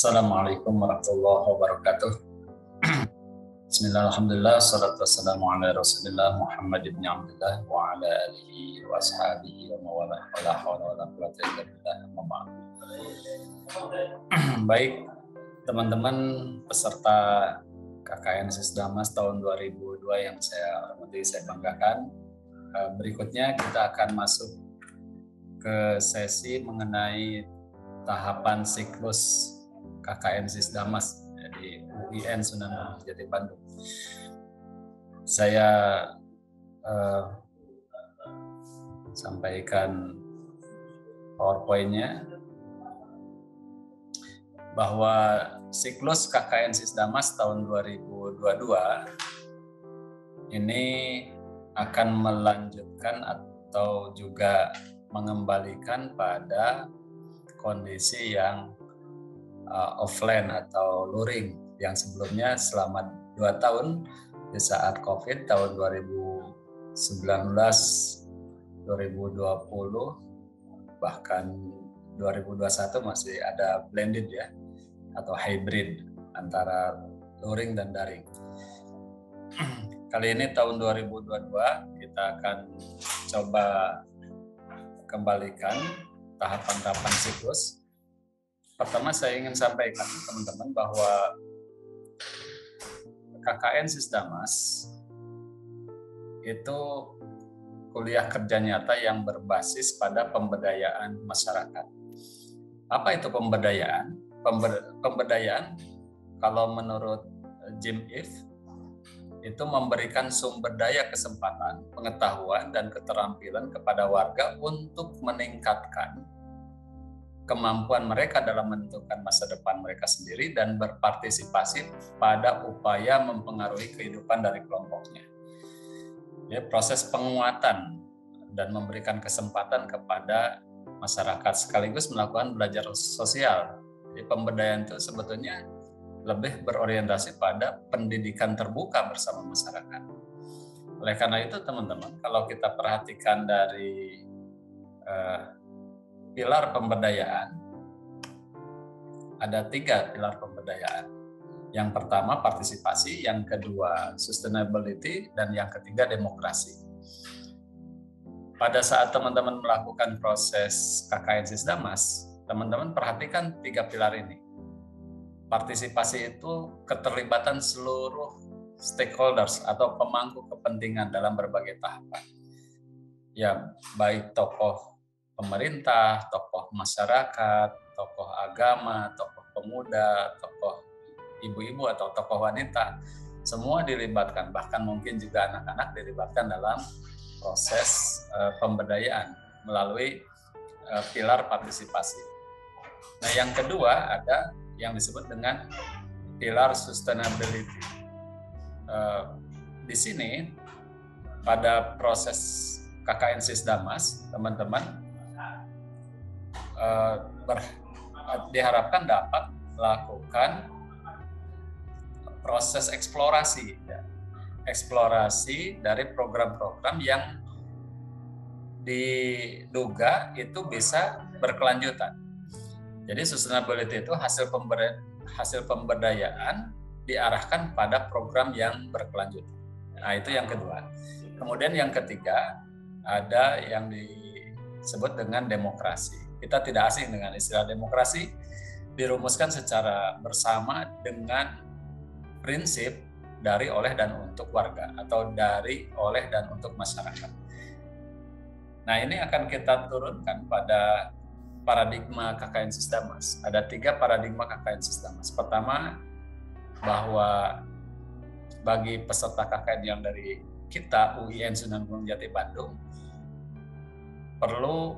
Assalamualaikum warahmatullahi wabarakatuh. Bismillah, alhamdulillah, salatu wassalamu ala rasulillah Muhammad ibn Abdullah wa ala alihi wa ashabihi wa mawalah wa la hawla wa la quwwata illa billah amma ba'd. Baik, teman-teman peserta KKN Sisdamas tahun 2002 yang saya hormati, saya banggakan. Berikutnya kita akan masuk ke sesi mengenai tahapan siklus KKN Sisdamas di UIN Sunan Gunung Jati Bandung. Saya sampaikan PowerPoint-nya bahwa siklus KKN Sisdamas tahun 2022 ini akan melanjutkan atau juga mengembalikan pada kondisi yang offline atau luring yang sebelumnya selama 2 tahun di saat COVID tahun 2019, 2020 bahkan 2021 masih ada blended ya atau hybrid antara luring dan daring. Kali ini tahun 2022 kita akan coba kembalikan tahapan-tahapan siklus. Pertama saya ingin sampaikan teman-teman bahwa KKN Sisdamas itu kuliah kerja nyata yang berbasis pada pemberdayaan masyarakat. Apa itu pemberdayaan? Pemberdayaan kalau menurut Jim Ive itu memberikan sumber daya kesempatan, pengetahuan, dan keterampilan kepada warga untuk meningkatkan kemampuan mereka dalam menentukan masa depan mereka sendiri dan berpartisipasi pada upaya mempengaruhi kehidupan dari kelompoknya. Ya, proses penguatan dan memberikan kesempatan kepada masyarakat sekaligus melakukan belajar sosial. Jadi pemberdayaan itu sebetulnya lebih berorientasi pada pendidikan terbuka bersama masyarakat. Oleh karena itu teman-teman, kalau kita perhatikan dari pilar pemberdayaan, ada 3 pilar pemberdayaan. Yang pertama partisipasi, yang kedua sustainability, dan yang ketiga demokrasi. Pada saat teman-teman melakukan proses KKN Sisdamas, teman-teman perhatikan 3 pilar ini. Partisipasi itu keterlibatan seluruh stakeholders atau pemangku kepentingan dalam berbagai tahapan. Ya, baik tokoh pemerintah, tokoh masyarakat, tokoh agama, tokoh pemuda, tokoh ibu-ibu atau tokoh wanita, semua dilibatkan, bahkan mungkin juga anak-anak dilibatkan dalam proses pemberdayaan melalui pilar partisipasi. Nah, yang kedua ada yang disebut dengan pilar sustainability. Di sini pada proses KKN Sisdamas, teman-teman diharapkan dapat melakukan proses eksplorasi, ya. Eksplorasi dari program-program yang diduga itu bisa berkelanjutan. Jadi sustainability itu hasil pemberdayaan diarahkan pada program yang berkelanjutan. Nah, itu yang kedua. Kemudian yang ketiga ada yang disebut dengan demokrasi. Kita tidak asing dengan istilah demokrasi, dirumuskan secara bersama dengan prinsip dari, oleh, dan untuk warga atau dari, oleh, dan untuk masyarakat. Nah, ini akan kita turunkan pada paradigma KKN Sisdamas. Ada 3 paradigma KKN Sisdamas. Pertama, bahwa bagi peserta KKN yang dari kita, UIN Sunan Gunung Jati Bandung, perlu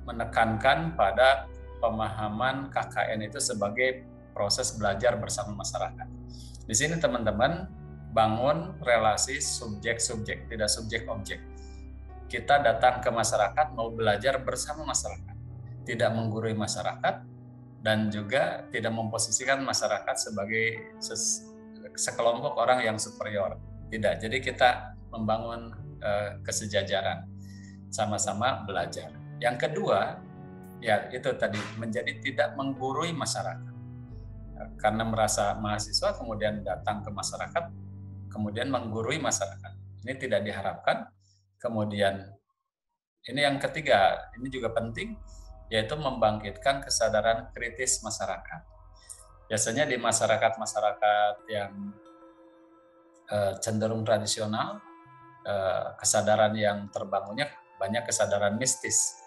menekankan pada pemahaman KKN itu sebagai proses belajar bersama masyarakat. Di sini teman-teman bangun relasi subjek-subjek, tidak subjek-objek. Kita datang ke masyarakat mau belajar bersama masyarakat, tidak menggurui masyarakat, dan juga tidak memposisikan masyarakat sebagai sekelompok orang yang superior. Tidak, jadi kita membangun kesejajaran, sama-sama belajar. Yang kedua, ya itu tadi, menjadi tidak menggurui masyarakat. karena merasa mahasiswa kemudian datang ke masyarakat, kemudian menggurui masyarakat. Ini tidak diharapkan. Kemudian ini yang ketiga, ini juga penting, yaitu membangkitkan kesadaran kritis masyarakat. Biasanya di masyarakat-masyarakat yang cenderung tradisional, kesadaran yang terbangunnya banyak kesadaran mistis.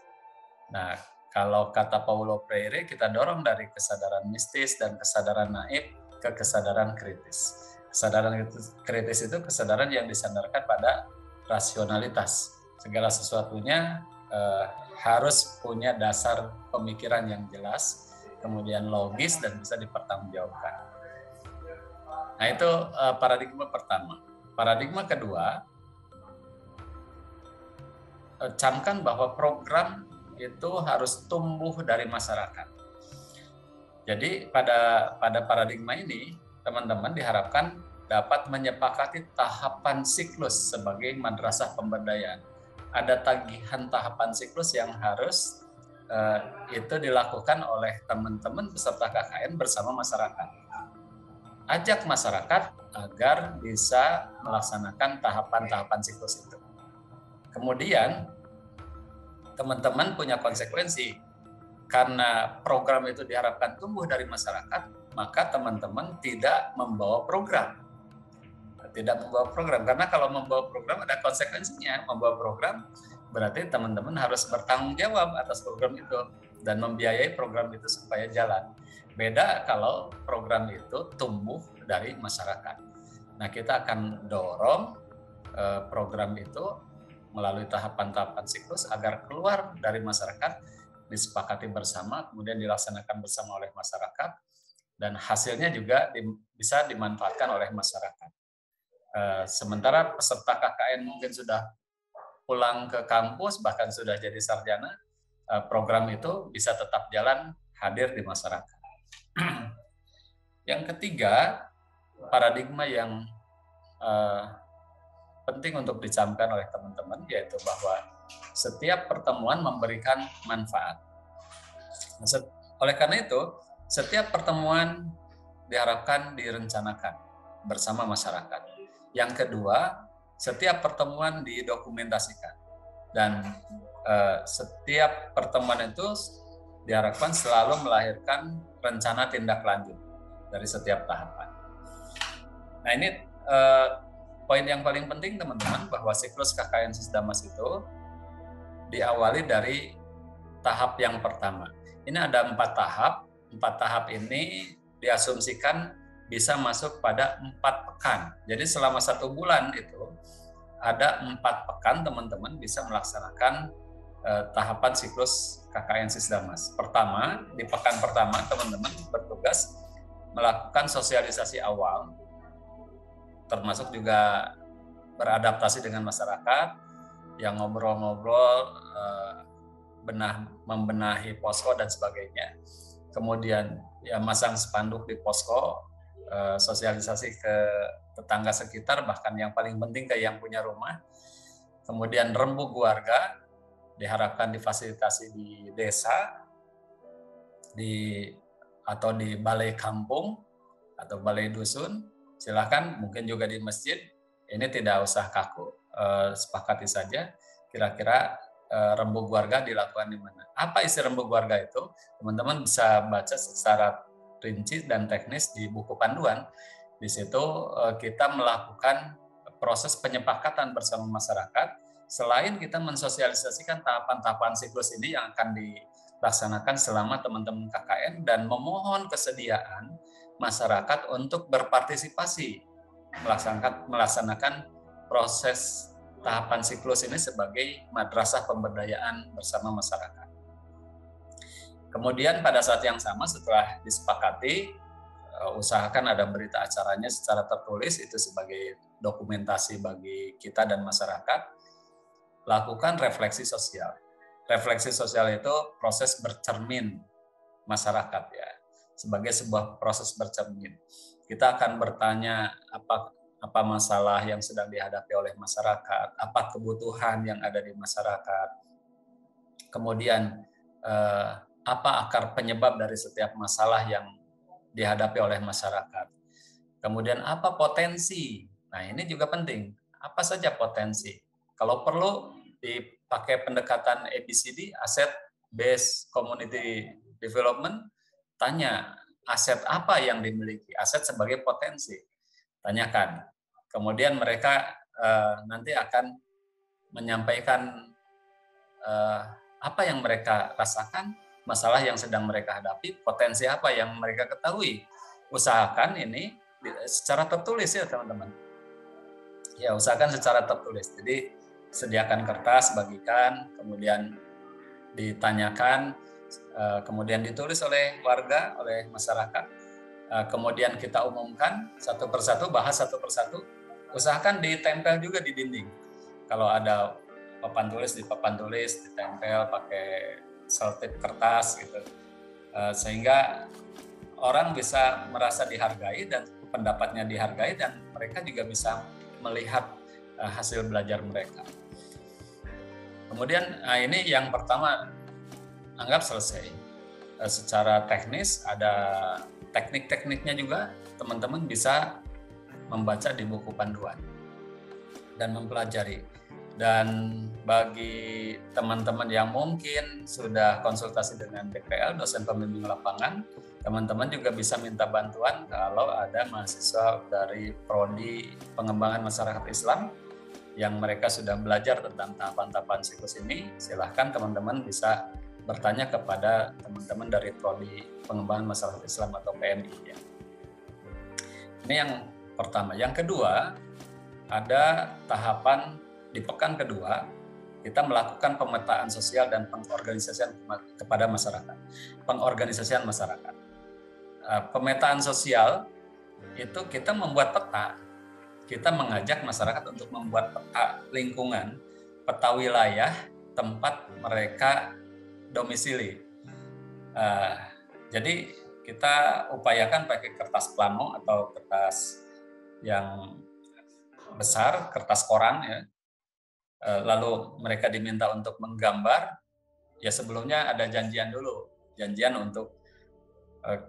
Nah, kalau kata Paulo Freire, kita dorong dari kesadaran mistis dan kesadaran naif ke kesadaran kritis. Kesadaran kritis itu kesadaran yang disandarkan pada rasionalitas. Segala sesuatunya harus punya dasar pemikiran yang jelas, kemudian logis dan bisa dipertanggungjawabkan. Nah, itu paradigma pertama. Paradigma kedua, camkan bahwa program itu harus tumbuh dari masyarakat. Jadi pada paradigma ini, teman-teman diharapkan dapat menyepakati tahapan siklus sebagai madrasah pemberdayaan. Ada tagihan tahapan siklus yang harus itu dilakukan oleh teman-teman peserta KKN bersama masyarakat. Ajak masyarakat agar bisa melaksanakan tahapan-tahapan siklus itu. Kemudian teman-teman punya konsekuensi. Karena program itu diharapkan tumbuh dari masyarakat, maka teman-teman tidak membawa program. Tidak membawa program, karena kalau membawa program ada konsekuensinya. Membawa program berarti teman-teman harus bertanggung jawab atas program itu dan membiayai program itu supaya jalan. Beda kalau program itu tumbuh dari masyarakat. Nah, kita akan dorong program itu melalui tahapan-tahapan siklus agar keluar dari masyarakat, disepakati bersama, kemudian dilaksanakan bersama oleh masyarakat, dan hasilnya juga bisa dimanfaatkan oleh masyarakat. Sementara peserta KKN mungkin sudah pulang ke kampus, bahkan sudah jadi sarjana, program itu bisa tetap jalan, hadir di masyarakat. Yang ketiga, paradigma yang penting untuk dicamkan oleh teman-teman, yaitu bahwa setiap pertemuan memberikan manfaat. Oleh karena itu, setiap pertemuan diharapkan direncanakan bersama masyarakat. Yang kedua, setiap pertemuan didokumentasikan. Dan setiap pertemuan itu diharapkan selalu melahirkan rencana tindak lanjut dari setiap tahapan. Nah, ini poin yang paling penting, teman-teman, bahwa siklus KKN Sisdamas itu diawali dari tahap yang pertama. Ini ada 4 tahap. 4 tahap ini diasumsikan bisa masuk pada 4 pekan. Jadi selama 1 bulan itu ada 4 pekan teman-teman bisa melaksanakan tahapan siklus KKN Sisdamas. Pertama, di pekan pertama teman-teman bertugas melakukan sosialisasi awal, termasuk juga beradaptasi dengan masyarakat, yang ngobrol-ngobrol, membenahi posko dan sebagainya. Kemudian ya masang spanduk di posko, sosialisasi ke tetangga sekitar, bahkan yang paling penting ke yang punya rumah. Kemudian rembuk warga diharapkan difasilitasi di desa, atau di balai kampung atau balai dusun. Silakan, mungkin juga di masjid. Ini tidak usah kaku, sepakati saja kira-kira rembuk warga dilakukan di mana. Apa isi rembuk warga itu? Teman-teman bisa baca secara rinci dan teknis di buku panduan. Di situ kita melakukan proses penyepakatan bersama masyarakat. Selain kita mensosialisasikan tahapan-tahapan siklus ini yang akan dilaksanakan selama teman-teman KKN, dan memohon kesediaan masyarakat untuk berpartisipasi melaksanakan proses tahapan siklus ini sebagai madrasah pemberdayaan bersama masyarakat. Kemudian pada saat yang sama setelah disepakati, usahakan ada berita acaranya secara tertulis, itu sebagai dokumentasi bagi kita dan masyarakat. Lakukan refleksi sosial. Refleksi sosial itu proses bercermin masyarakat, ya, sebagai sebuah proses bercermin. Kita akan bertanya apa masalah yang sedang dihadapi oleh masyarakat, apa kebutuhan yang ada di masyarakat, kemudian apa akar penyebab dari setiap masalah yang dihadapi oleh masyarakat. Kemudian apa potensi? Nah, ini juga penting. Apa saja potensi? Kalau perlu dipakai pendekatan ABCD, Asset Based Community Development, tanya aset apa yang dimiliki, aset sebagai potensi. Tanyakan. Kemudian mereka nanti akan menyampaikan apa yang mereka rasakan, masalah yang sedang mereka hadapi, potensi apa yang mereka ketahui. Usahakan ini secara tertulis ya teman-teman. Ya, usahakan secara tertulis. Jadi sediakan kertas, bagikan, kemudian ditanyakan, kemudian ditulis oleh warga, oleh masyarakat, kemudian kita umumkan satu persatu, bahas satu persatu. Usahakan ditempel juga di dinding. Kalau ada papan tulis, di papan tulis ditempel pakai selotip kertas gitu, sehingga orang bisa merasa dihargai dan pendapatnya dihargai, dan mereka juga bisa melihat hasil belajar mereka. Kemudian ini yang pertama, anggap selesai. Secara teknis ada teknik-tekniknya juga, teman-teman bisa membaca di buku panduan dan mempelajari. Dan bagi teman-teman yang mungkin sudah konsultasi dengan DPL, dosen pembimbing lapangan, teman-teman juga bisa minta bantuan kalau ada mahasiswa dari Prodi Pengembangan Masyarakat Islam yang mereka sudah belajar tentang tahapan-tahapan siklus ini. Silahkan teman-teman bisa bertanya kepada teman-teman dari Prodi Pengembangan Masyarakat Islam atau PMI. Ya. Ini yang pertama. Yang kedua, ada tahapan di pekan kedua, kita melakukan pemetaan sosial dan pengorganisasian kepada masyarakat. Pengorganisasian masyarakat. Pemetaan sosial itu kita membuat peta. Kita mengajak masyarakat untuk membuat peta lingkungan, peta wilayah tempat mereka domisili. Jadi kita upayakan pakai kertas plano atau kertas yang besar, kertas koran ya. Lalu mereka diminta untuk menggambar. Ya sebelumnya ada janjian dulu, janjian untuk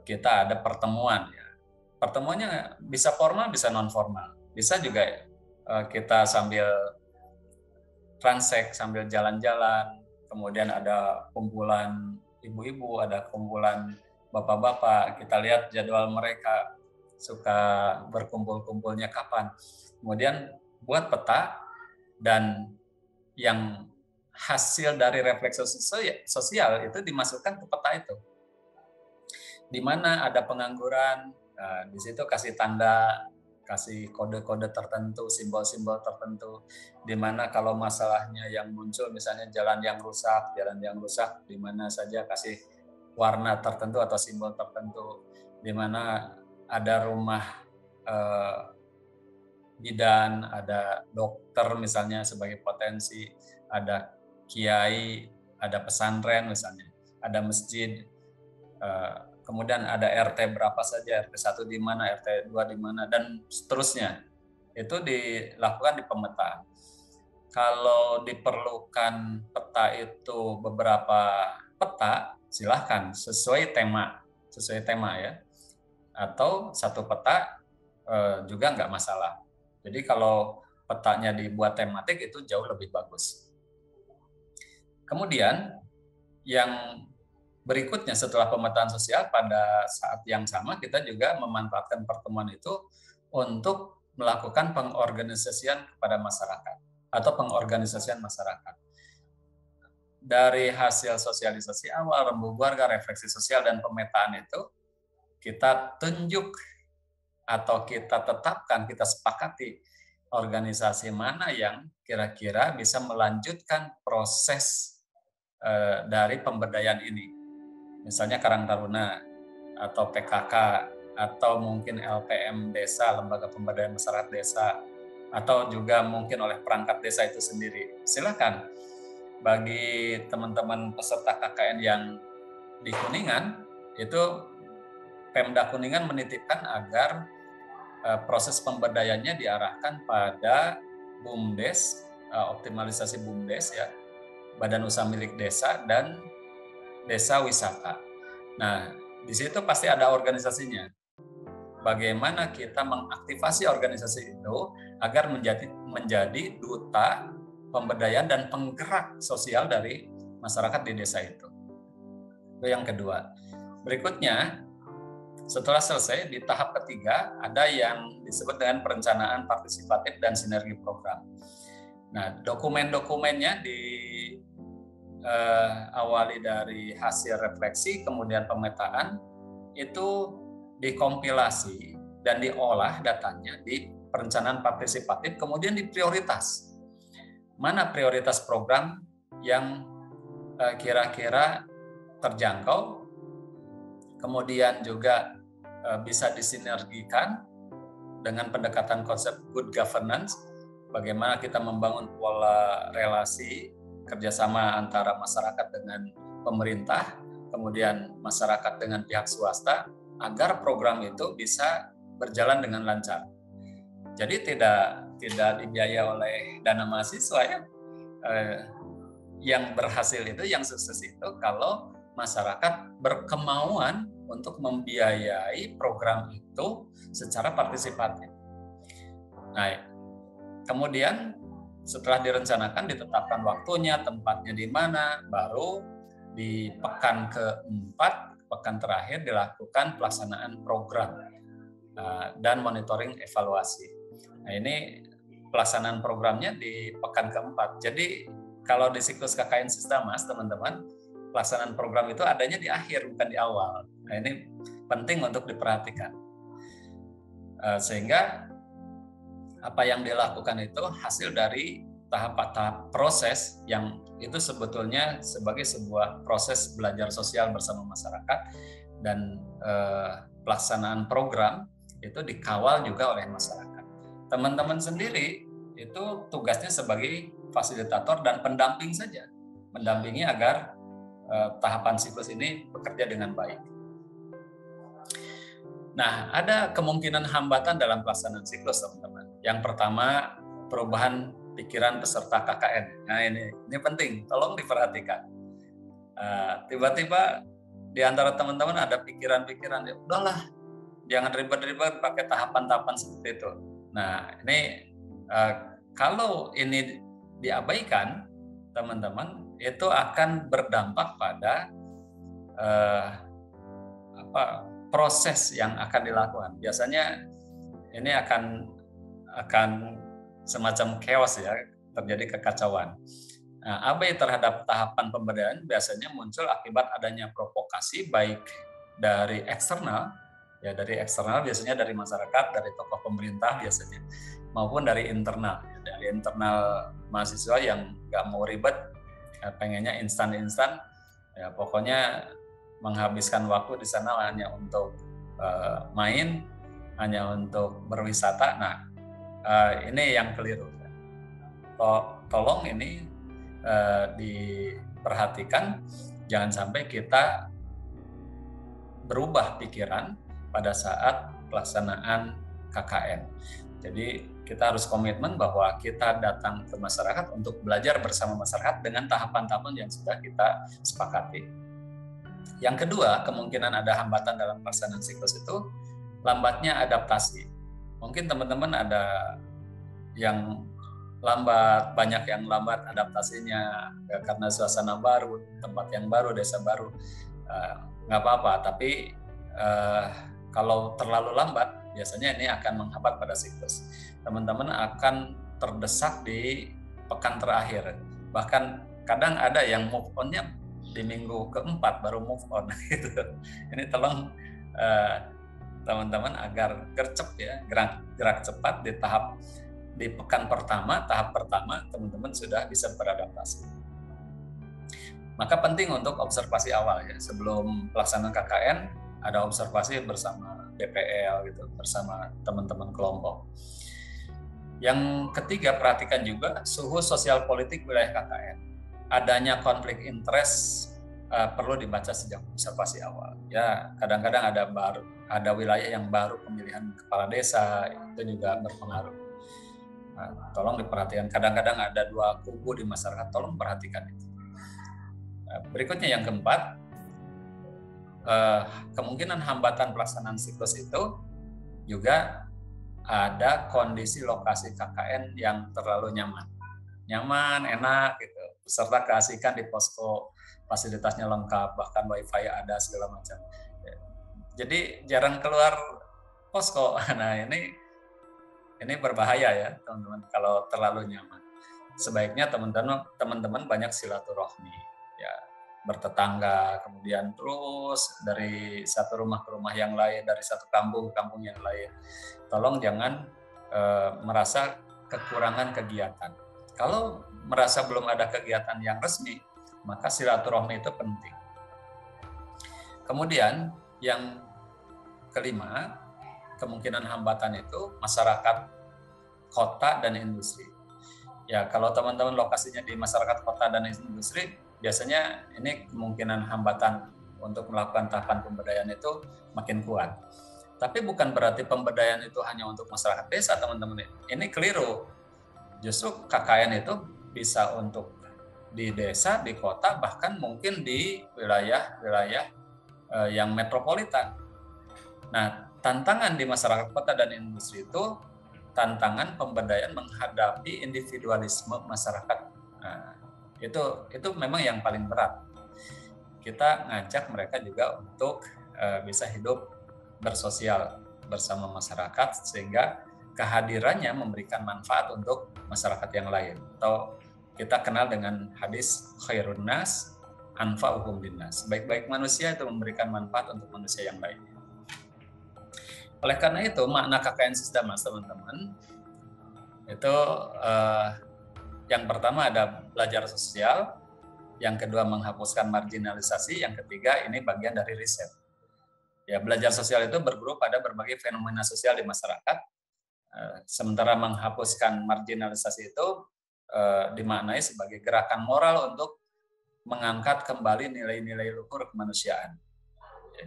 kita ada pertemuan. Ya. Pertemuannya bisa formal, bisa non formal. Bisa juga kita sambil transek, sambil jalan-jalan. Kemudian ada kumpulan ibu-ibu, ada kumpulan bapak-bapak. Kita lihat jadwal mereka suka berkumpul-kumpulnya kapan. Kemudian buat peta, dan yang hasil dari refleksi sosial itu dimasukkan ke peta itu. Di mana ada pengangguran, di situ kasih tanda, kasih kode-kode tertentu, simbol-simbol tertentu, di mana kalau masalahnya yang muncul, misalnya jalan yang rusak, di mana saja kasih warna tertentu atau simbol tertentu, di mana ada rumah bidan, ada dokter misalnya sebagai potensi, ada kiai, ada pesantren misalnya, ada masjid, kemudian ada RT berapa saja, RT 1 di mana, RT 2 di mana, dan seterusnya. Itu dilakukan di pemetaan. Kalau diperlukan peta itu beberapa peta, silahkan sesuai tema ya. Atau satu peta juga nggak masalah. Jadi kalau petanya dibuat tematik itu jauh lebih bagus. Kemudian yang berikutnya setelah pemetaan sosial, pada saat yang sama kita juga memanfaatkan pertemuan itu untuk melakukan pengorganisasian kepada masyarakat atau pengorganisasian masyarakat. Dari hasil sosialisasi awal, rembuk warga, refleksi sosial, dan pemetaan itu kita tunjuk atau kita tetapkan, kita sepakati organisasi mana yang kira-kira bisa melanjutkan proses dari pemberdayaan ini. Misalnya Karang Taruna atau PKK atau mungkin LPM desa, Lembaga Pemberdayaan Masyarakat Desa, atau juga mungkin oleh perangkat desa itu sendiri. Silakan bagi teman-teman peserta KKN yang di Kuningan, itu Pemda Kuningan menitipkan agar proses pemberdayaannya diarahkan pada BUMDes, optimalisasi BUMDes ya, Badan Usaha Milik Desa, dan Desa Wisata. Nah, Di situ pasti ada organisasinya. Bagaimana kita mengaktifasi organisasi itu agar menjadi duta pemberdayaan dan penggerak sosial dari masyarakat di desa itu. Itu yang kedua. Berikutnya, setelah selesai di tahap ketiga ada yang disebut dengan perencanaan partisipatif dan sinergi program. Nah, dokumen-dokumennya awali dari hasil refleksi, kemudian pemetaan, itu dikompilasi dan diolah datanya di perencanaan partisipatif, kemudian diprioritas. Mana prioritas program yang kira-kira terjangkau, kemudian juga bisa disinergikan dengan pendekatan konsep good governance, bagaimana kita membangun pola relasi kerjasama antara masyarakat dengan pemerintah, kemudian masyarakat dengan pihak swasta, agar program itu bisa berjalan dengan lancar. Jadi tidak dibiayai oleh dana mahasiswa ya. Yang berhasil itu, yang sukses itu kalau masyarakat berkemauan untuk membiayai program itu secara partisipatif. Nah, kemudian setelah direncanakan, ditetapkan waktunya, tempatnya di mana, baru di pekan keempat, pekan terakhir dilakukan pelaksanaan program dan monitoring evaluasi. Nah, ini pelaksanaan programnya di pekan keempat. Jadi kalau di siklus KKN Sistamas, teman-teman, pelaksanaan program itu adanya di akhir, bukan di awal. Nah, ini penting untuk diperhatikan. Sehingga apa yang dilakukan itu hasil dari tahap-tahap proses yang itu sebetulnya sebagai sebuah proses belajar sosial bersama masyarakat, dan pelaksanaan program itu dikawal juga oleh masyarakat. Teman-teman sendiri itu tugasnya sebagai fasilitator dan pendamping saja, mendampingi agar tahapan siklus ini bekerja dengan baik. Nah, ada kemungkinan hambatan dalam pelaksanaan siklus, teman-teman. Yang pertama, perubahan pikiran peserta KKN. Nah, ini penting, tolong diperhatikan. Tiba-tiba di antara teman-teman ada pikiran-pikiran, ya udahlah, jangan ribet-ribet pakai tahapan-tahapan seperti itu. Nah, ini kalau ini diabaikan, teman-teman, itu akan berdampak pada proses yang akan dilakukan. Biasanya ini akan semacam chaos ya, terjadi kekacauan. Nah, abai terhadap tahapan pemberdayaan biasanya muncul akibat adanya provokasi baik dari eksternal, ya dari eksternal biasanya dari masyarakat, dari tokoh pemerintah biasanya, maupun dari internal, dari internal mahasiswa yang nggak mau ribet, pengennya instan-instan, ya pokoknya menghabiskan waktu di sana hanya untuk main, hanya untuk berwisata. Nah, ini yang keliru. Tolong ini diperhatikan, jangan sampai kita berubah pikiran pada saat pelaksanaan KKN. Jadi kita harus komitmen bahwa kita datang ke masyarakat untuk belajar bersama masyarakat dengan tahapan-tahapan yang sudah kita sepakati. Yang kedua, kemungkinan ada hambatan dalam pelaksanaan siklus itu lambatnya adaptasi. Mungkin teman-teman ada yang lambat, banyak yang lambat adaptasinya ya, karena suasana baru, tempat yang baru, desa baru. Nggak apa-apa, tapi kalau terlalu lambat, biasanya ini akan menghambat pada siklus. Teman-teman akan terdesak di pekan terakhir. Bahkan kadang ada yang move on-nya di minggu keempat baru move on gitu. Ini tolong teman-teman agar gercep ya, gerak cepat di pekan pertama, tahap pertama teman-teman sudah bisa beradaptasi. Maka penting untuk observasi awal ya, sebelum pelaksanaan KKN ada observasi bersama DPL gitu, bersama teman-teman kelompok. Yang ketiga, perhatikan juga suhu sosial politik wilayah KKN. Adanya konflik interest perlu dibaca sejak observasi awal. Ya, kadang-kadang ada wilayah yang baru pemilihan kepala desa, itu juga berpengaruh. Nah, tolong diperhatikan. Kadang-kadang ada dua kubu di masyarakat, tolong perhatikan itu. Berikutnya yang keempat, kemungkinan hambatan pelaksanaan siklus itu juga ada kondisi lokasi KKN yang terlalu nyaman, enak gitu. Beserta keasikan di posko, fasilitasnya lengkap, bahkan wifi ada segala macam. Jadi jarang keluar posko. Nah ini berbahaya ya teman-teman kalau terlalu nyaman. Sebaiknya teman-teman banyak silaturahmi, ya bertetangga, kemudian terus dari satu rumah ke rumah yang lain, dari satu kampung ke kampung yang lain. Tolong jangan merasa kekurangan kegiatan. Kalau merasa belum ada kegiatan yang resmi, maka silaturahmi itu penting. Kemudian yang kelima, kemungkinan hambatan itu masyarakat kota dan industri. Ya, kalau teman-teman lokasinya di masyarakat kota dan industri, biasanya ini kemungkinan hambatan untuk melakukan tahapan pemberdayaan itu makin kuat. Tapi bukan berarti pemberdayaan itu hanya untuk masyarakat desa, teman-teman. Ini keliru. Justru KKN itu bisa untuk di desa, di kota, bahkan mungkin di wilayah-wilayah yang metropolitan. Nah, tantangan di masyarakat kota dan industri itu tantangan pemberdayaan menghadapi individualisme masyarakat. Nah, itu memang yang paling berat. Kita ngajak mereka juga untuk bisa hidup bersosial bersama masyarakat sehingga kehadirannya memberikan manfaat untuk masyarakat yang lain. Atau kita kenal dengan hadis khairun nas anfa'uhum linnas. Baik-baik manusia itu memberikan manfaat untuk manusia yang lain. Oleh karena itu makna KKN Sisdamas teman-teman itu yang pertama ada belajar sosial, yang kedua menghapuskan marginalisasi, yang ketiga ini bagian dari riset. Ya, belajar sosial itu berguru pada berbagai fenomena sosial di masyarakat. Sementara menghapuskan marginalisasi itu dimaknai sebagai gerakan moral untuk mengangkat kembali nilai-nilai luhur kemanusiaan.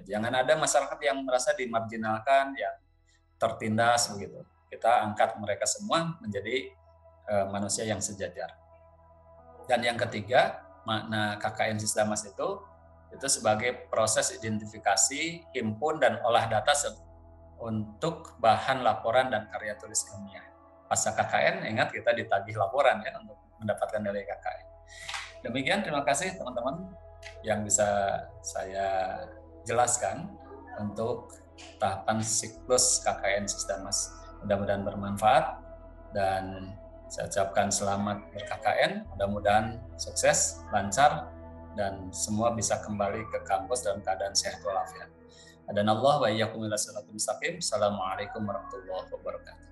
Jangan ada masyarakat yang merasa dimarginalkan, yang tertindas begitu. Kita angkat mereka semua menjadi manusia yang sejajar. Dan yang ketiga, makna KKN Sisdamas itu sebagai proses identifikasi, himpun, dan olah data untuk bahan laporan dan karya tulis ilmiah. Pasca KKN, ingat kita ditagih laporan ya untuk mendapatkan nilai KKN. Demikian, terima kasih teman-teman yang bisa saya jelaskan untuk tahapan siklus KKN Sisdamas. Mudah-mudahan bermanfaat dan saya ucapkan selamat ber-KKN, mudah-mudahan sukses, lancar, dan semua bisa kembali ke kampus dalam keadaan sehat walafiat. Adanallah wa iyyakum ila siratal mustaqim. Assalamualaikum warahmatullahi wabarakatuh.